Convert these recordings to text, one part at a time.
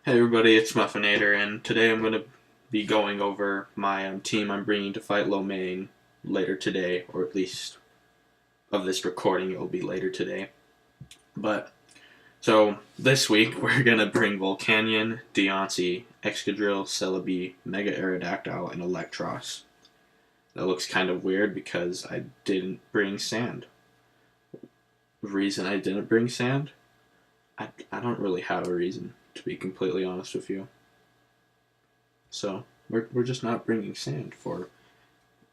Hey everybody, it's Muffinator, and today I'm going to be going over my team I'm bringing to fight Lo Mein later today, or at least of this recording it will be later today. But, so this week we're going to bring Volcanion, Deontay, Excadrill, Celebi, Mega Aerodactyl, and Electros. That looks kind of weird because I didn't bring Sand. The reason I didn't bring Sand? I don't really have a reason, to be completely honest with you. So we're just not bringing Sand for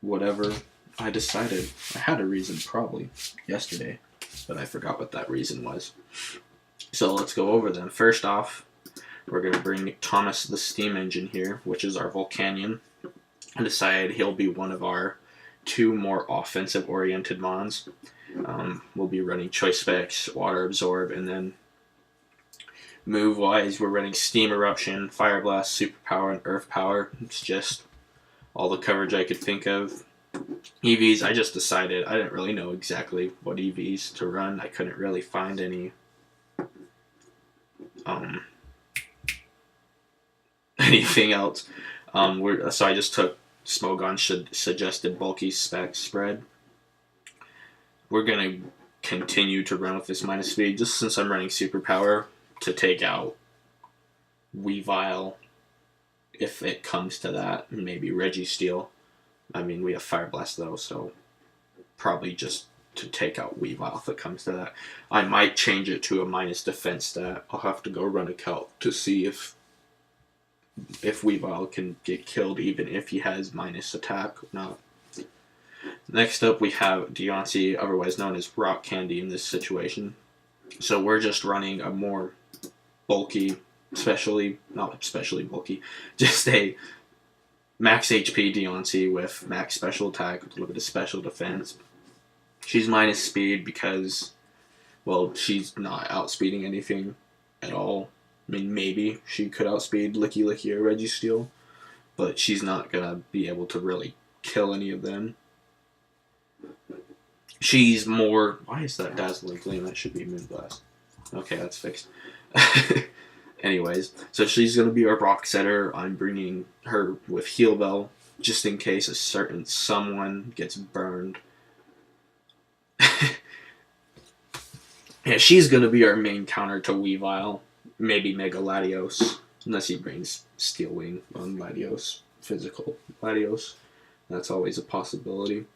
whatever I decided. I had a reason probably yesterday, but I forgot what that reason was. So let's go over them. First off, we're going to bring Thomas the Steam Engine here, which is our Volcanion. I decided he'll be one of our two more offensive-oriented mons. We'll be running Choice Specs, Water Absorb, and then move-wise, we're running Steam Eruption, Fire Blast, Superpower, and Earth Power. It's just all the coverage I could think of. EVs, I just decided I didn't really know exactly what EVs to run. I couldn't really find any anything else. So I just took Smogon's suggested bulky spec spread. We're going to continue to run with this minus speed, just since I'm running Superpower, to take out Weavile, if it comes to that, maybe Registeel. I mean, we have Fire Blast though, so probably just to take out Weavile if it comes to that. I might change it to a minus defense stat. I'll have to go run a calc to see if Weavile can get killed even if he has minus attack or not. Next up we have Deontay, otherwise known as Rock Candy in this situation. So we're just running a more bulky, not especially bulky, just a max HP Deontay with max special attack with a little bit of special defense. She's minus speed because, well, she's not outspeeding anything at all. I mean, maybe she could outspeed Licky Licky or Registeel, but she's not going to be able to really kill any of them. She's more... Why is that Dazzling Gleam? That should be Moonblast. Okay, that's fixed. Anyways, so she's going to be our Rock Setter. I'm bringing her with Heal Bell, just in case a certain someone gets burned. Yeah, she's going to be our main counter to Weavile. Maybe Mega Latios, unless he brings Steel Wing on Latios, physical Latios. That's always a possibility.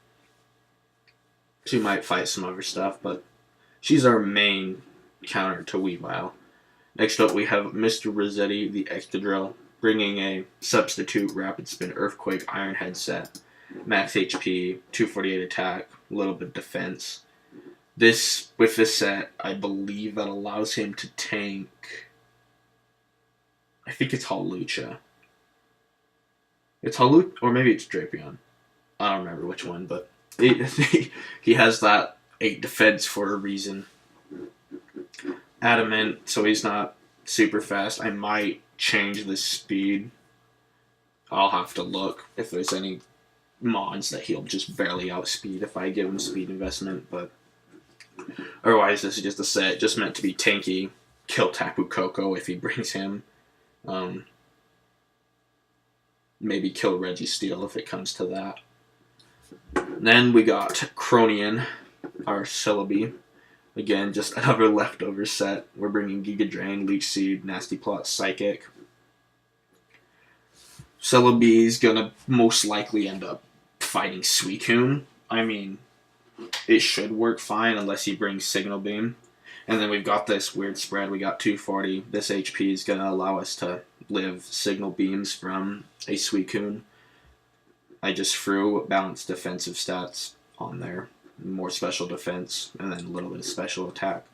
She might fight some other stuff, but she's our main counter to Weavile. Next up, we have Mr. Rossetti, the Excadrill, bringing a substitute Rapid Spin Earthquake Iron Head set. Max HP, 248 attack, a little bit defense. With this set, I believe that allows him to tank... I think it's Hawlucha. It's Hawlucha, or maybe it's Drapion. I don't remember which one, but he has that 8 defense for a reason. Adamant, so he's not super fast. I might change the speed. I'll have to look if there's any mods that he'll just barely outspeed if I give him speed investment, but otherwise this is just a set just meant to be tanky. Kill Tapu Koko if he brings him. Maybe kill Registeel if it comes to that. Then we got Cronian, our Celebi. Again, just another leftover set. We're bringing Giga Drain, Leech Seed, Nasty Plot, Psychic. Celebi's gonna most likely end up fighting Suicune. I mean, it should work fine unless he brings Signal Beam. And then we've got this weird spread. We got 240. This HP is gonna allow us to live Signal Beams from a Suicune. I just threw balanced defensive stats on there. More special defense, and then a little bit of special attack.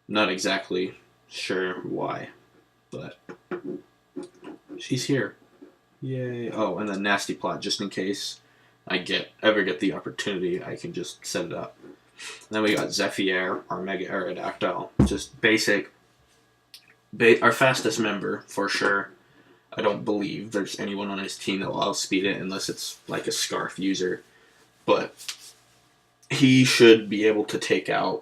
Not exactly sure why, but she's here. Yay. Oh, and then Nasty Plot, just in case I ever get the opportunity, I can just set it up. And then we got Zephyr, our Mega Aerodactyl. Just basic, our fastest member, for sure. I don't believe there's anyone on his team that will outspeed it unless it's like a Scarf user. But he should be able to take out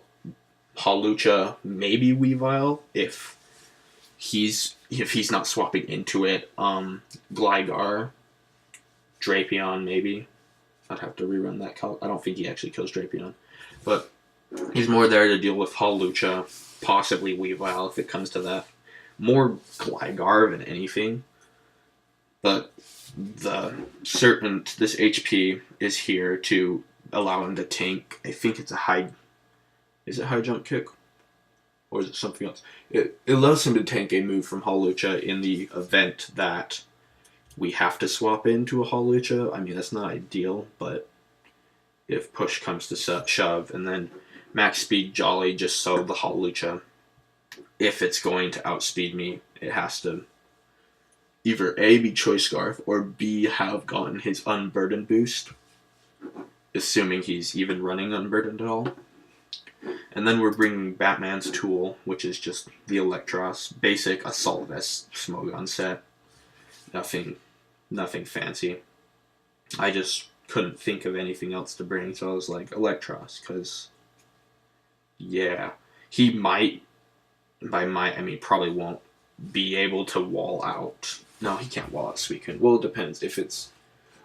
Hawlucha, maybe Weavile, if if he's not swapping into it, Gligar, Drapion maybe. I'd have to rerun that count. I don't think he actually kills Drapion, but he's more there to deal with Hawlucha, possibly Weavile if it comes to that. More Gligar than anything, but this HP is here to allow him to tank. I think it's is it high jump kick? Or is it something else? It allows him to tank a move from Hawlucha in the event that we have to swap into a Hawlucha. I mean, that's not ideal, but if push comes to shove, and then max speed Jolly just so the Hawlucha, if it's going to outspeed me, it has to either A, be Choice Scarf, or B, have gotten his Unburdened boost, assuming he's even running Unburdened at all. And then we're bringing Batman's Tool, which is just the Electros, basic Assault Vest Smogon set. Nothing fancy. I just couldn't think of anything else to bring, so I was like, Electros, because, yeah, he might, I mean, probably won't be able to wall out. No, he can't wall out Suicune. Well, it depends. If it's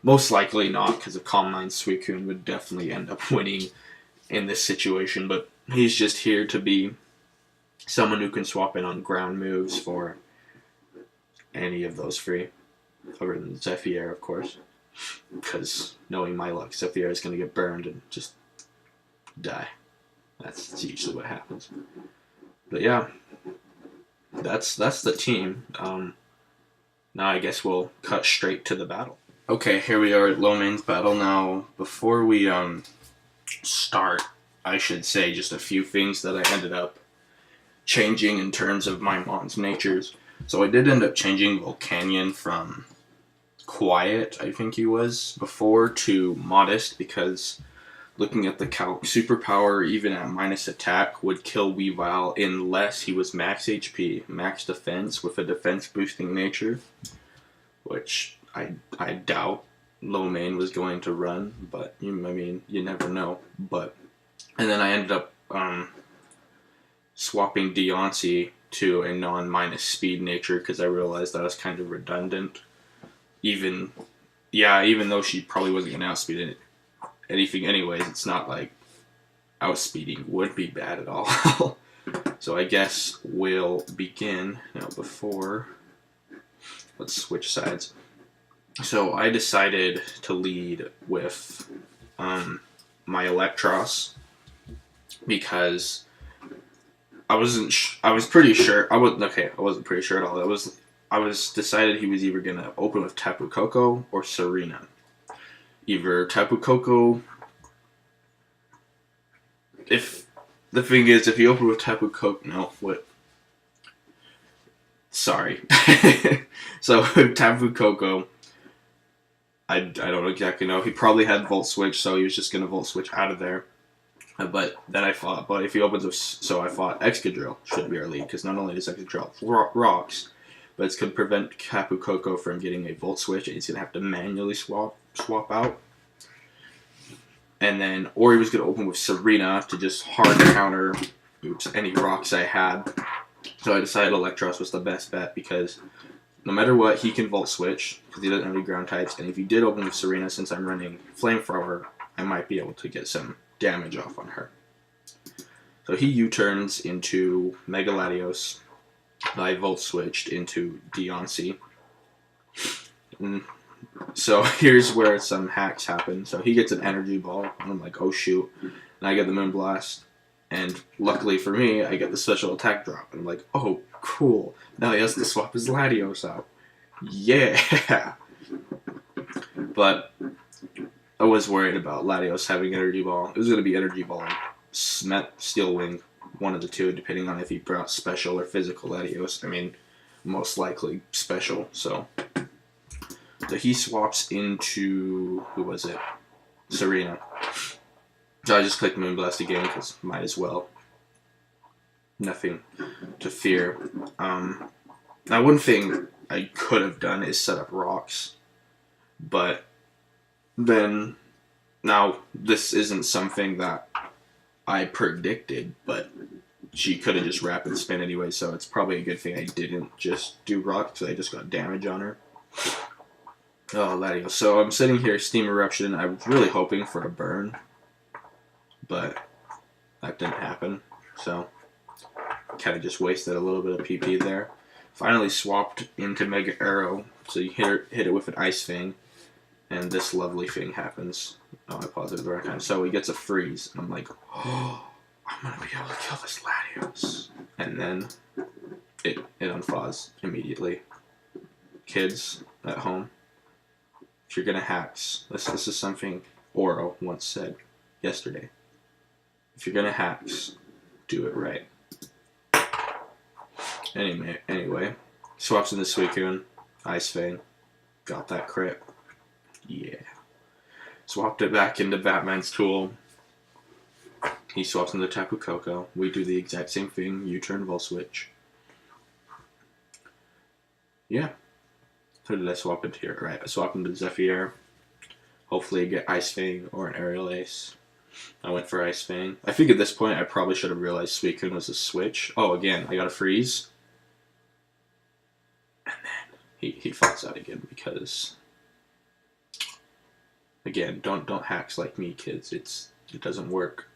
most likely not, because a Calm Mind Suicune would definitely end up winning in this situation, but he's just here to be someone who can swap in on ground moves for any of those three, other than Zephyr, of course, because knowing my luck, Zephyr is going to get burned and just die. That's usually what happens. But yeah, that's the team. Now I guess we'll cut straight to the battle. Okay, here we are at Lo-Main's battle. Now, before we start, I should say just a few things that I ended up changing in terms of my Mon's natures. So I did end up changing Volcanion from Quiet, I think he was, before, to Modest, because looking at the calc, superpower, even at minus attack, would kill Weavile unless he was max HP, max defense, with a defense boosting nature, which I doubt Lo-Main was going to run, but I mean, you never know. And then I ended up swapping Deontay to a non-minus speed nature because I realized that was kind of redundant. Even though she probably wasn't going to outspeed anything anyways, it's not like outspeeding would be bad at all. So I guess we'll begin. Now let's switch sides. So I decided to lead with my Electros because I wasn't pretty sure. I wasn't pretty sure at all. I was decided he was either gonna open with Tapu Koko or Serena. Either Tapu Koko. If the thing is, if he opened with Tapu Koko, no, what? Sorry. So Tapu Koko, I don't exactly know. He probably had Volt Switch, so he was just gonna Volt Switch out of there. But then I thought, but if he opens with, so I thought Excadrill should be our lead, because not only does Excadrill rocks, but it's going to prevent Tapu Koko from getting a Volt Switch, and he's going to have to manually swap out. And then, or he was going to open with Serena to just hard counter, any rocks I had. So I decided Electros was the best bet, because no matter what, he can Volt Switch, because he doesn't have any ground types, and if he did open with Serena, since I'm running Flamethrower, I might be able to get some damage off on her. So he U-turns into Mega Latios. I Volt Switched into Deontay. So here's where some hacks happen. So he gets an Energy Ball, and I'm like, oh shoot. And I get the Moonblast. And luckily for me, I get the Special Attack drop. And I'm like, oh, cool. Now he has to swap his Latios out. Yeah! But I was worried about Latios having Energy Ball. It was going to be Energy Ball and Steel Wing, one of the two, depending on if he brought Special or Physical Latios. I mean, most likely Special, so he swaps into, who was it? Serena. So I just clicked Moonblast again, because might as well. Nothing to fear. Now one thing I could have done is set up rocks, but then, now, this isn't something that I predicted, but she could have just rapid spin anyway, so it's probably a good thing I didn't just do rock, because I just got damage on her. Oh, Ladio. So I'm sitting here, Steam Eruption. I was really hoping for a burn, but that didn't happen. So kind of just wasted a little bit of PP there. Finally swapped into Mega Arrow, so you hit it with an Ice Fang, and this lovely thing happens. Oh, I paused it the right time. So he gets a freeze, and I'm like, oh, I'm gonna be able to kill this Latios. And then it unfazed immediately. Kids at home, if you're gonna hacks, this is something Oro once said yesterday. If you're gonna hacks, do it right. Anyway, swaps into Suicune, Ice Fang, got that crit. Yeah. Swapped it back into Batman's tool. He swaps into Tapu Koko. We do the exact same thing, U-turn, Vol Switch. Yeah. Who did I swap into here? Right, I swapped into Zephyr. Hopefully I get Ice Fang or an Aerial Ace. I went for Ice Fang. I think at this point I probably should have realized Suicune was a switch. Oh, again, I got a freeze. And then he falls out again because, again, don't hacks like me, kids. It doesn't work.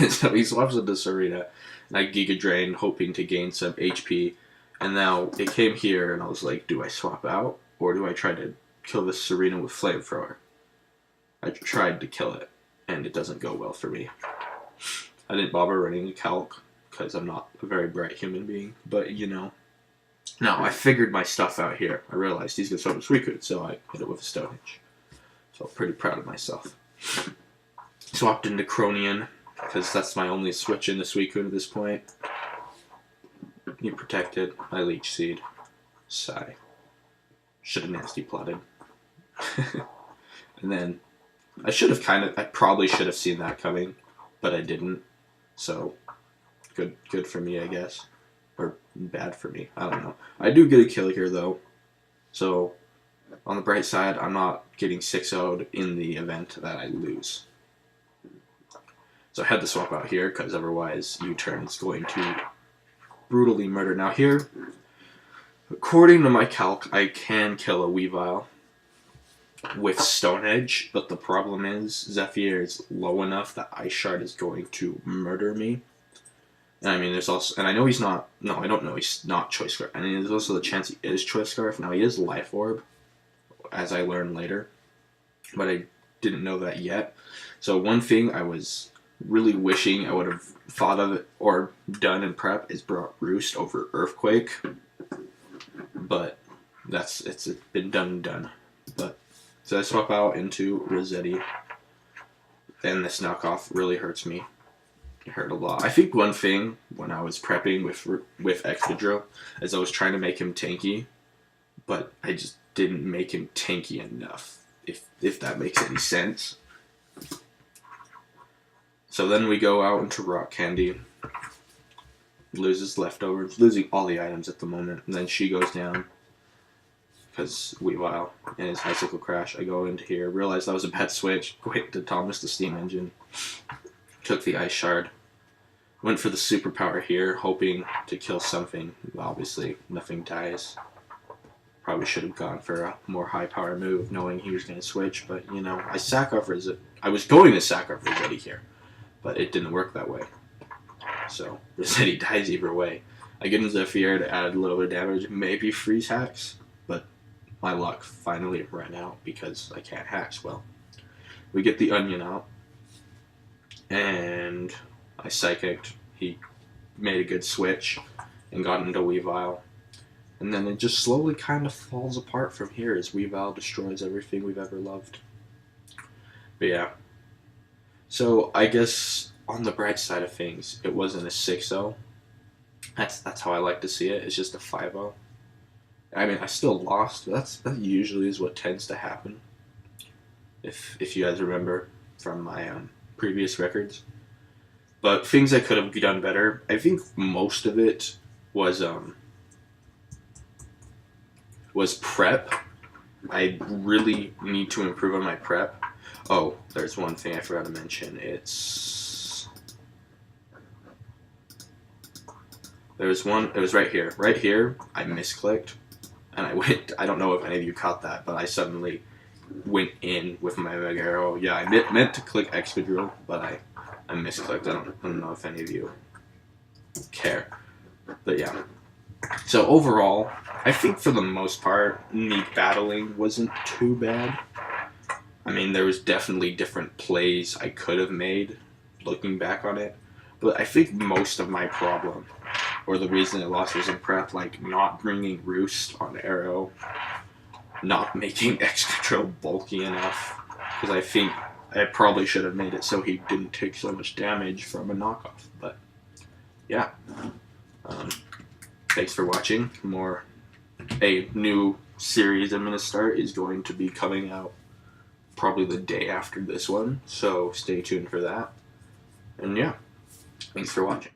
So he swaps into Serena, and I Giga Drain, hoping to gain some HP. And now it came here, and I was like, do I swap out, or do I try to kill this Serena with Flamethrower? I tried to kill it, and it doesn't go well for me. I didn't bother running a calc, because I'm not a very bright human being, but you know. Now, I figured my stuff out here. I realized he's going to swap with Suicune, so I hit it with a Stonehenge. So I'm pretty proud of myself. Swapped into Cronian, because that's my only switch into Suicune at this point. He protected. I Leech Seed. Sigh. Should have nasty plotted. And then I probably should have seen that coming, but I didn't. So good for me, I guess. Or bad for me. I don't know. I do get a kill here though. So on the bright side, I'm not getting 6-0'd in the event that I lose. So I had to swap out here because otherwise U-turn is going to brutally murder. Now here, according to my calc, I can kill a Weavile with Stone Edge, but the problem is Zephyr is low enough that Ice Shard is going to murder me. And I mean, there's also, and I know he's not, no, I don't know he's not Choice Scarf. I mean, there's also the chance he is Choice Scarf. Now, he is Life Orb, as I learned later, but I didn't know that yet. So one thing I was really wishing I would have thought of it or done in prep is brought Roost over Earthquake, but it's been done and done. But so I swap out into Rossetti, and this knockoff really hurts me. It hurt a lot. I think one thing when I was prepping with Excadrill is I was trying to make him tanky, but I just didn't make him tanky enough, if that makes any sense. So then we go out into Rock Candy, loses leftovers, losing all the items at the moment, and then she goes down because Weavile and his Icicle Crash. I go into here, realize that was a bad switch, went to Thomas the Steam Engine, took the Ice Shard, went for the superpower here, hoping to kill something. Obviously, nothing dies. Probably should have gone for a more high power move, knowing he was going to switch, but you know, I was going to sack off Rossetti here, but it didn't work that way. So Rossetti dies either way. I get in Zephyr to add a little bit of damage, maybe freeze hacks, but my luck finally ran out because I can't hacks well. We get the Onion out, and I Psychicked. He made a good switch and got into Weavile. And then it just slowly kind of falls apart from here as Weavile destroys everything we've ever loved. But yeah. So I guess on the bright side of things, it wasn't a 6-0. That's how I like to see it. It's just a 5-0. I mean, I still lost. But that usually is what tends to happen. If you guys remember from my previous records. But things I could have done better. I think most of it was prep. I really need to improve on my prep. Oh, there's one thing I forgot to mention. It's There was one, it was right here. Right here, I misclicked, and I went, I don't know if any of you caught that, but I suddenly went in with my mega arrow. Yeah, I meant to click Excadrill, but I misclicked. I don't know if any of you care. But yeah. So overall, I think for the most part, me battling wasn't too bad. I mean, there was definitely different plays I could have made, looking back on it. But I think most of my problem, or the reason I lost, was in prep, like not bringing Roost on Arrow, not making Excadrill bulky enough, because I think I probably should have made it so he didn't take so much damage from a knockoff. But yeah, thanks for watching. A new series I'm going to start is going to be coming out probably the day after this one, so stay tuned for that. And yeah, thanks for watching.